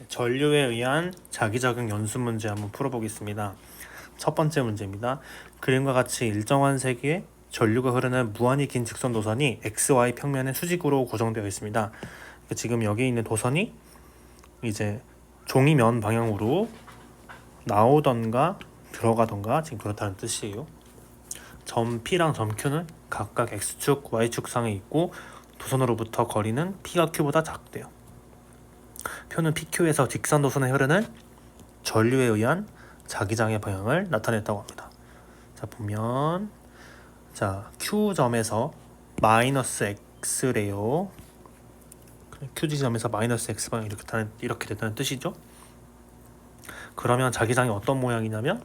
전류에 의한 자기작용 연수 문제 한번 풀어보겠습니다. 첫 번째 문제입니다. 그림과 같이 일정한 세기에 전류가 흐르는 무한히 긴 직선 도선이 XY 평면의 수직으로 고정되어 있습니다. 지금 여기 있는 도선이 이제 종이면 방향으로 나오던가 들어가던가 지금 그렇다는 뜻이에요. 점 P랑 점 Q는 각각 X축, Y축 상에 있고 도선으로부터 거리는 P가 Q보다 작대요. 표는 PQ에서 직선 도선에 흐르는 전류에 의한 자기장의 방향을 나타냈다고 합니다. 자, 보면 Q점에서 마이너스 X래요. Q 지점에서 마이너스 X 방향 이렇게 됐다는 뜻이죠. 그러면 자기장이 어떤 모양이냐면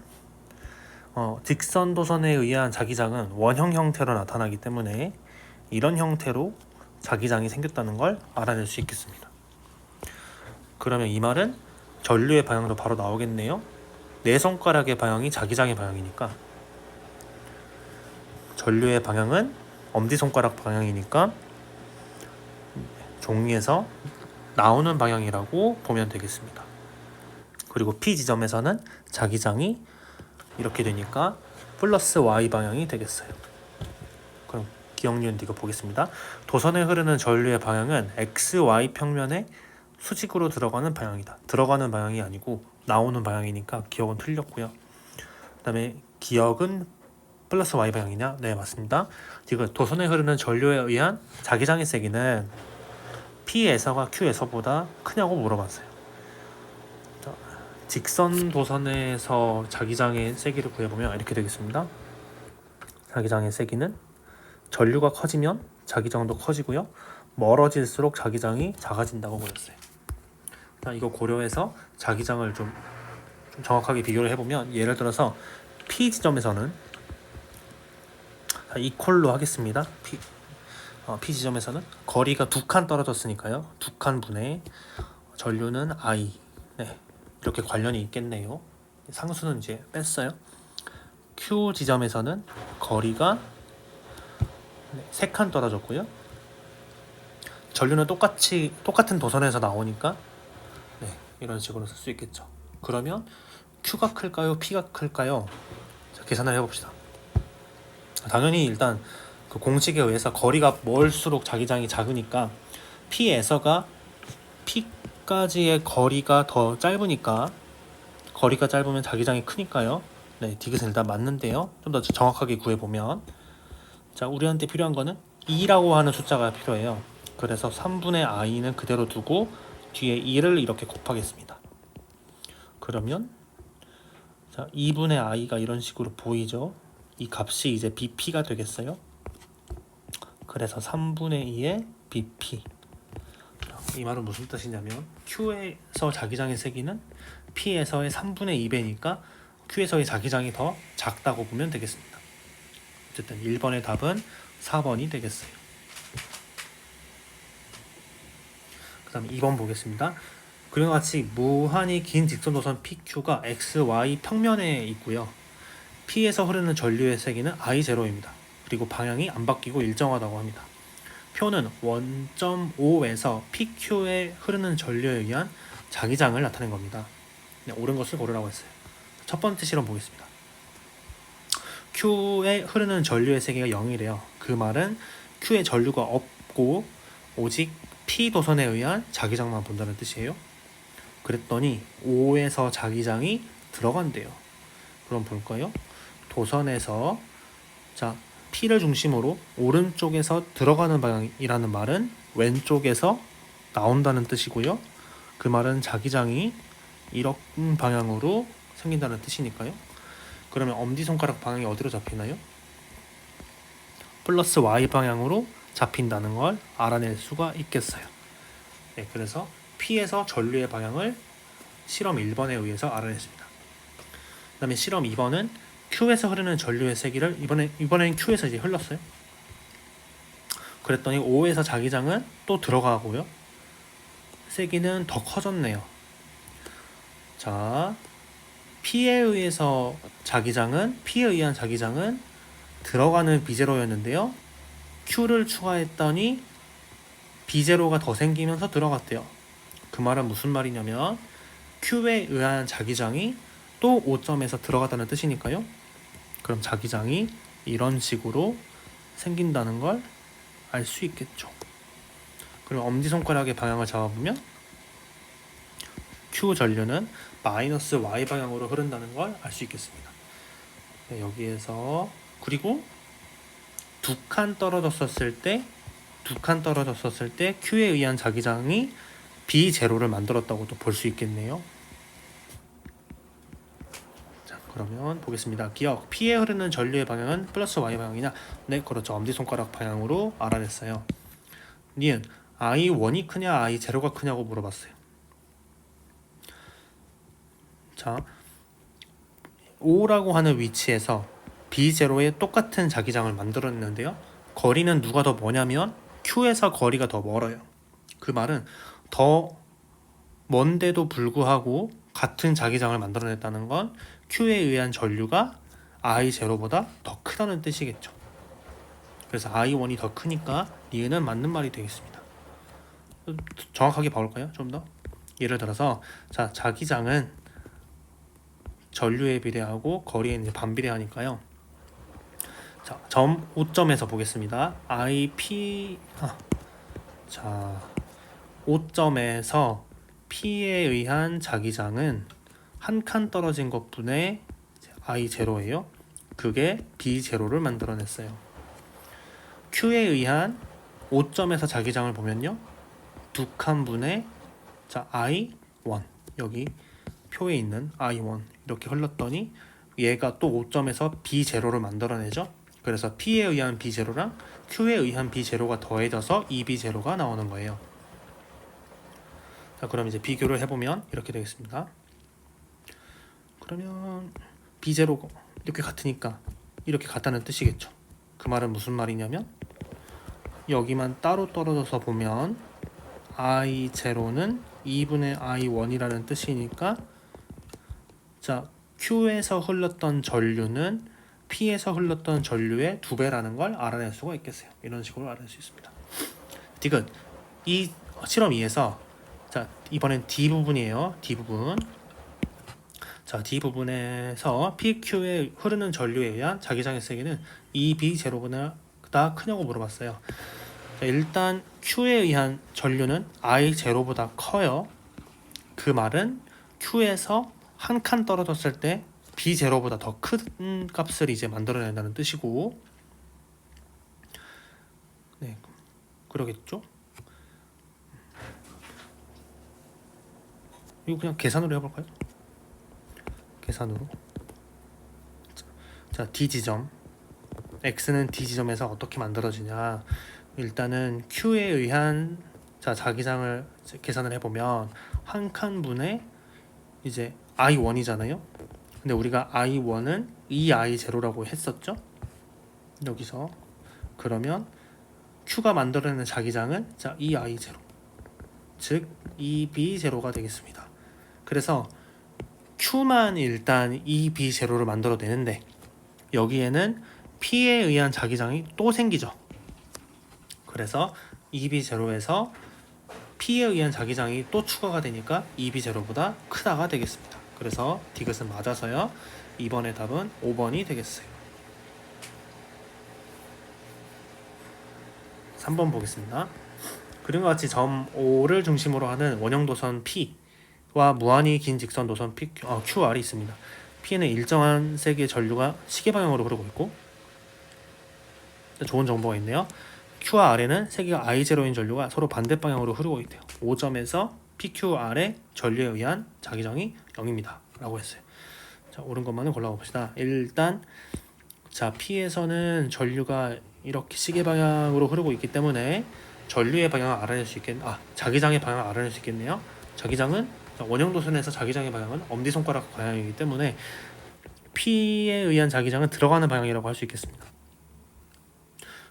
직선 도선에 의한 자기장은 원형 형태로 나타나기 때문에 이런 형태로 자기장이 생겼다는 걸 알아낼 수 있겠습니다. 그러면 이 말은 전류의 방향도 바로 나오겠네요. 네 손가락의 방향이 자기장의 방향이니까 전류의 방향은 엄지손가락 방향이니까 종이에서 나오는 방향이라고 보면 되겠습니다. 그리고 P 지점에서는 자기장이 이렇게 되니까 플러스 Y 방향이 되겠어요. 그럼 기억 니은 이거 보겠습니다. 도선에 흐르는 전류의 방향은 XY 평면에 수직으로 들어가는 방향이다. 들어가는 방향이 아니고 나오는 방향이니까 기억은 틀렸고요. 그 다음에 기억은 플러스 Y 방향이냐? 네, 맞습니다. 지금 도선에 흐르는 전류에 의한 자기장의 세기는 P에서가 Q에서보다 크냐고 물어봤어요. 직선 도선에서 자기장의 세기를 구해보면 이렇게 되겠습니다. 자기장의 세기는 전류가 커지면 자기장도 커지고요. 멀어질수록 자기장이 작아진다고 보였어요. 이거 고려해서 자기장을 좀 정확하게 비교를 해보면 예를 들어서 P 지점에서는 이퀄로 하겠습니다. P 지점에서는 거리가 2칸 떨어졌으니까요. 2칸 분의 전류는 I. 네, 이렇게 관련이 있겠네요. 상수는 이제 뺐어요. Q 지점에서는 거리가 3칸 떨어졌고요. 전류는 똑같은 도선에서 나오니까 네, 이런 식으로 쓸 수 있겠죠. 그러면 Q가 클까요? P가 클까요? 자, 계산을 해봅시다. 당연히 일단 그 공식에 의해서 거리가 멀수록 자기장이 작으니까 P에서가 P까지의 거리가 더 짧으니까 거리가 짧으면 자기장이 크니까요. 네, 디귿은 일단 맞는데요. 좀 더 정확하게 구해보면 자, 우리한테 필요한 거는 2라고 하는 숫자가 필요해요. 그래서 3분의 i는 그대로 두고 뒤에 2를 이렇게 곱하겠습니다. 그러면 자, 2분의 i가 이런 식으로 보이죠. 이 값이 이제 bp가 되겠어요. 그래서 3분의 2의 bp. 이 말은 무슨 뜻이냐면 Q에서 자기장의 세기는 P에서의 3분의 2배니까 Q에서의 자기장이 더 작다고 보면 되겠습니다. 어쨌든 1번의 답은 4번이 되겠어요. 그 다음에 2번 보겠습니다. 그림과 같이 무한히 긴 직선도선 PQ가 XY 평면에 있고요. P에서 흐르는 전류의 세기는 I0입니다. 그리고 방향이 안 바뀌고 일정하다고 합니다. 표는 원점 O에서 PQ에 흐르는 전류에 의한 자기장을 나타낸 겁니다. 네, 옳은 것을 고르라고 했어요. 첫 번째 실험 보겠습니다. Q에 흐르는 전류의 세기가 0이래요. 그 말은 Q에 전류가 없고 오직 P 도선에 의한 자기장만 본다는 뜻이에요. 그랬더니 O에서 자기장이 들어간대요. 그럼 볼까요? 도선에서 P를 중심으로 오른쪽에서 들어가는 방향이라는 말은 왼쪽에서 나온다는 뜻이고요. 그 말은 자기장이 이런 방향으로 생긴다는 뜻이니까요. 그러면 엄지손가락 방향이 어디로 잡히나요? 플러스 Y 방향으로 잡힌다는 걸 알아낼 수가 있겠어요. 네, 그래서 P에서 전류의 방향을 실험 1번에 의해서 알아냈습니다. 그 다음에 실험 2번은 Q에서 흐르는 전류의 세기를 이번에는 Q에서 이제 흘렀어요. 그랬더니 O에서 자기장은 또 들어가고요. 세기는 더 커졌네요. 자, P에 의한 자기장은 들어가는 B0였는데요. Q를 추가했더니 B0가 더 생기면서 들어갔대요. 그 말은 무슨 말이냐면 Q에 의한 자기장이 또 O점에서 들어가다는 뜻이니까요. 그럼 자기장이 이런 식으로 생긴다는 걸 알 수 있겠죠. 그리고 엄지손가락의 방향을 잡아보면 Q 전류는 마이너스 Y 방향으로 흐른다는 걸 알 수 있겠습니다. 네, 여기에서 그리고 두 칸 떨어졌었을 때 Q에 의한 자기장이 B0를 만들었다고도 볼 수 있겠네요. 자, 그러면 보겠습니다. 기억, P에 흐르는 전류의 방향은 플러스 Y 방향이냐? 네, 그렇죠. 엄지손가락 방향으로 알아냈어요. 니은, I1이 크냐 I0가 크냐고 물어봤어요. 자, O라고 하는 위치에서 B0에 똑같은 자기장을 만들었는데요. 거리는 누가 더 머냐면 Q에서 거리가 더 멀어요. 그 말은 더 먼데도 불구하고 같은 자기장을 만들어냈다는 건 Q에 의한 전류가 I0보다 더 크다는 뜻이겠죠. 그래서 I1이 더 크니까 니은은 맞는 말이 되겠습니다. 정확하게 봐볼까요? 좀 더. 예를 들어서 자, 자기장은 전류에 비례하고 거리에 이제 반비례하니까요. 자, 점 5점에서 보겠습니다. 자, 5점에서 P에 의한 자기장은 한 칸 떨어진 것분의 I0예요. 그게 B0를 만들어냈어요. Q에 의한 5점에서 자기장을 보면요. 두 칸분의 자, I1 여기 표에 있는 I1 이렇게 흘렀더니 얘가 또 5점에서 B0를 만들어내죠. 그래서 P에 의한 B0랑 Q에 의한 B0가 더해져서 2B0가 나오는 거예요. 자, 그럼 이제 비교를 해보면 이렇게 되겠습니다. 그러면 B0가 이렇게 같으니까 이렇게 같다는 뜻이겠죠. 그 말은 무슨 말이냐면 여기만 따로 떨어져서 보면 I0는 2분의 I1이라는 뜻이니까 자, Q에서 흘렀던 전류는 P에서 흘렀던 전류의 2배라는 걸 알아낼 수가 있겠어요. 이런 식으로 알아낼 수 있습니다. 디귿, 이 실험 2에서 자, 이번엔 D 부분이에요. D 부분. 자, D 부분에서 PQ에 흐르는 전류에 의한 자기장의 세기는 EB0보다 크냐고 물어봤어요. 자, 일단 Q에 의한 전류는 I0보다 커요. 그 말은 Q에서 한 칸 떨어졌을 때 B0보다 더 큰 값을 이제 만들어낸다는 뜻이고, 네, 그러겠죠? 이거 그냥 계산으로 해볼까요? 계산으로. 자, D 지점. X는 D 지점에서 어떻게 만들어지냐? 일단은 Q에 의한 자, 자기장을 계산을 해보면 한 칸분의 이제 I1이잖아요. 근데 우리가 I1은 2I0라고 했었죠. 여기서 그러면 Q가 만들어내는 자기장은 자, 2I0 즉 2B0가 되겠습니다. 그래서 Q만 일단 2B0를 만들어내는데 여기에는 P에 의한 자기장이 또 생기죠. 그래서 2B0에서 P에 의한 자기장이 또 추가가 되니까 2B0보다 크다가 되겠습니다. 그래서 디귿은 맞아서요. 이번의 답은 5번이 되겠어요. 3번 보겠습니다. 그림과 같이 점 O를 중심으로 하는 원형 도선 P와 무한히 긴 직선 도선 QR이 있습니다. P는 일정한 세기의 전류가 시계 방향으로 흐르고 있고 좋은 정보가 있네요. Q와 R에는 세기가 I0인 전류가 서로 반대 방향으로 흐르고 있대요. 5점에서 PQR의 전류에 의한 자기장이 0입니다. 라고 했어요. 자, 옳은 것만은 골라봐 봅시다. 일단 자, P에서는 전류가 이렇게 시계 방향으로 흐르고 있기 때문에 전류의 방향을 알아낼 수 자기장의 방향을 알아낼 수 있겠네요. 자기장은 원형 도선에서 자기장의 방향은 엄지손가락 방향이기 때문에 P에 의한 자기장은 들어가는 방향이라고 할 수 있겠습니다.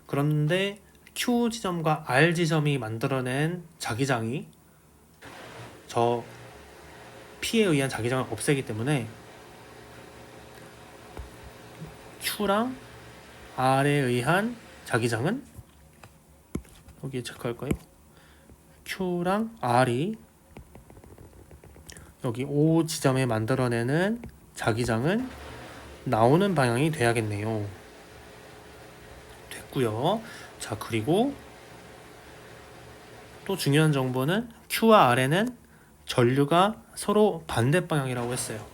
그런데 Q 지점과 R 지점이 만들어낸 자기장이 저 P에 의한 자기장을 없애기 때문에 Q랑 R에 의한 자기장은 여기에 체크할 거예요. Q랑 R이 여기 O 지점에 만들어내는 자기장은 나오는 방향이 돼야겠네요. 됐고요. 자, 그리고 또 중요한 정보는 Q와 R에는 전류가 서로 반대 방향이라고 했어요.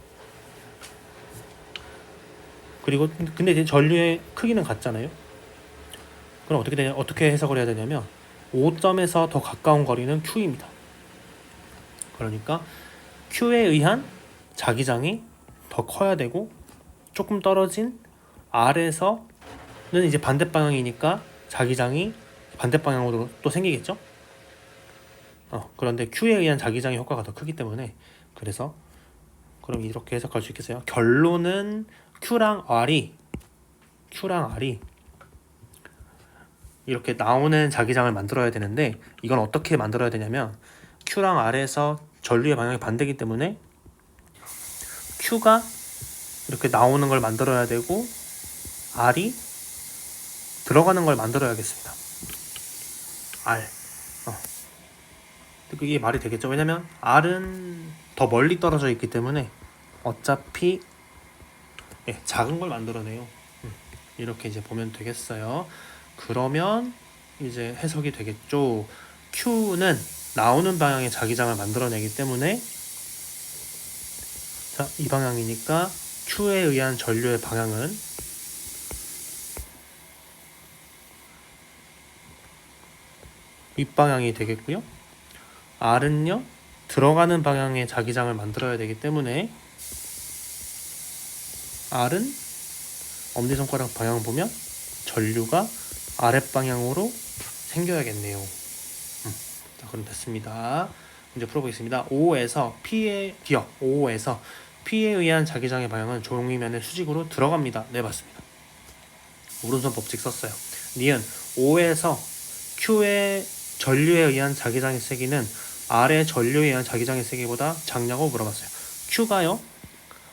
그리고 근데 이제 전류의 크기는 같잖아요. 그럼 어떻게 해석을 해야 되냐면 O점에서 더 가까운 거리는 Q입니다. 그러니까 Q에 의한 자기장이 더 커야 되고 조금 떨어진 R에서는 이제 반대 방향이니까 자기장이 반대 방향으로 또 생기겠죠? 그런데 Q에 의한 자기장의 효과가 더 크기 때문에 그래서 그럼 이렇게 해석할 수 있겠어요. 결론은 Q랑 R이 이렇게 나오는 자기장을 만들어야 되는데 이건 어떻게 만들어야 되냐면 Q랑 R에서 전류의 방향이 반대이기 때문에 Q가 이렇게 나오는 걸 만들어야 되고 R이 들어가는 걸 만들어야겠습니다. R. 그게 말이 되겠죠. 왜냐면 R은 더 멀리 떨어져 있기 때문에 어차피 작은 걸 만들어내요. 이렇게 이제 보면 되겠어요. 그러면 이제 해석이 되겠죠. Q는 나오는 방향의 자기장을 만들어내기 때문에 자, 이 방향이니까 Q에 의한 전류의 방향은 윗방향이 되겠고요. R은요, 들어가는 방향의 자기장을 만들어야 되기 때문에 R은 엄지손가락 방향 보면 전류가 아랫방향으로 생겨야겠네요. 자, 그럼 됐습니다. 문제 풀어보겠습니다. O에서 P에 의한 자기장의 방향은 종이면의 수직으로 들어갑니다. 네, 맞습니다. 오른손 법칙 썼어요. 니은 O에서 Q의 전류에 의한 자기장의 세기는 R의 전류에 의한 자기장의 세기보다 작냐고 물어봤어요. Q가요,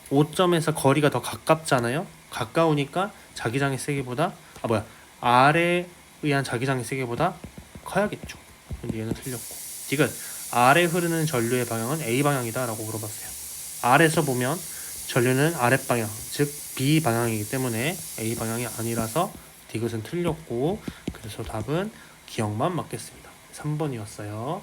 O점에서 거리가 더 가깝잖아요. 가까우니까 자기장의 세기보다 R에 의한 자기장의 세기보다 커야겠죠. 근데 얘는 틀렸고. 지금 R에 흐르는 전류의 방향은 A 방향이다 라고 물어봤어요. R에서 보면 전류는 아랫방향, 즉 B 방향이기 때문에 A 방향이 아니라서 디귿은 틀렸고, 그래서 답은 기억만 맞겠습니다. 3번이었어요.